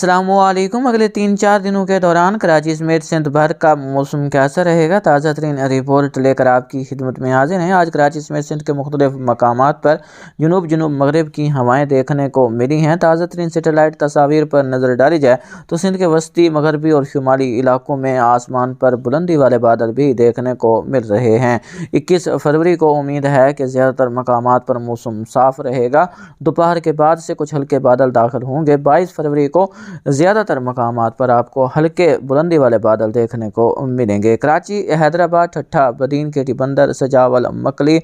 अस्सलामुअलैकुम। अगले 3-4 दिनों के दौरान कराची समेत सिंध भर का मौसम कैसा रहेगा, ताज़ा तरीन रिपोर्ट लेकर आपकी खिदमत में हाजिर हैं। आज कराची समेत सिंध के मुख्तलिफ मकामात पर जुनूब जुनूब मगरिब की हवाएं देखने को मिली हैं। ताज़ा तरीन सेटेलाइट तस्वीर पर नज़र डाली जाए तो सिंध के वस्ती, मगरबी और शुमाली इलाकों में आसमान पर बुलंदी वाले बादल भी देखने को मिल रहे हैं। 21 फरवरी को उम्मीद है कि ज़्यादातर मकामात पर मौसम साफ रहेगा। दोपहर के बाद से कुछ हल्के बादल दाखिल होंगे। 22 फरवरी को ज़्यादातर मकामात पर आपको हल्के बुलंदी वाले बादल देखने को मिलेंगे। कराची, हैदराबाद, ठट्ठा, बदीन, केटी बंदर, सजावल, मकली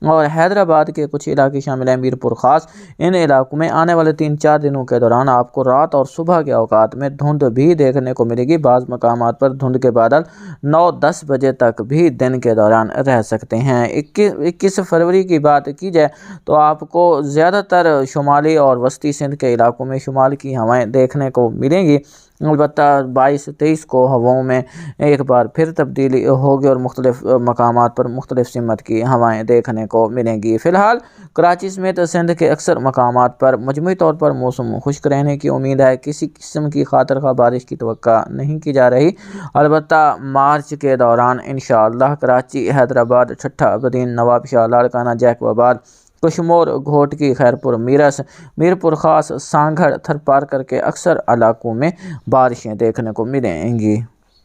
और हैदराबाद के कुछ इलाके शामिल हैं, मीरपुर खास। इन इलाकों में आने वाले 3-4 दिनों के दौरान आपको रात और सुबह के औकात में धुंध भी देखने को मिलेगी। बाज़ मकामात पर धुंध के बादल 9-10 बजे तक भी दिन के दौरान रह सकते हैं। 21 फरवरी की बात की जाए तो आपको ज़्यादातर शुमाली और वस्ती सिंध के इलाकों में शुमाल की हवाएं देखने को मिलेंगी। अलबत्ता 22-23 को हवाओं में एक बार फिर तब्दीली होगी और मुख्तलिफ मकामात पर मुख्तलिफ सिमत की हवाएं देखने को मिलेंगी। फ़िलहाल कराची समेत सिंध के अक्सर मकामात पर मजमूई तौर पर मौसम खुश्क रहने की उम्मीद है। किसी किस्म की खातर खा बारिश की तवक्का नहीं की जा रही। अलबत्ता मार्च के दौरान इंशाअल्लाह कराची, हैदराबाद, ठट्ठा, बदीन, नवाबशाह, लाड़काना, जैकबाबाद, कशमोर, घोटकी, खैरपुर, मीरस, मीरपुर खास, सांगड़, थरपारकर के अक्सर इलाकों में बारिशें देखने को मिलेंगी।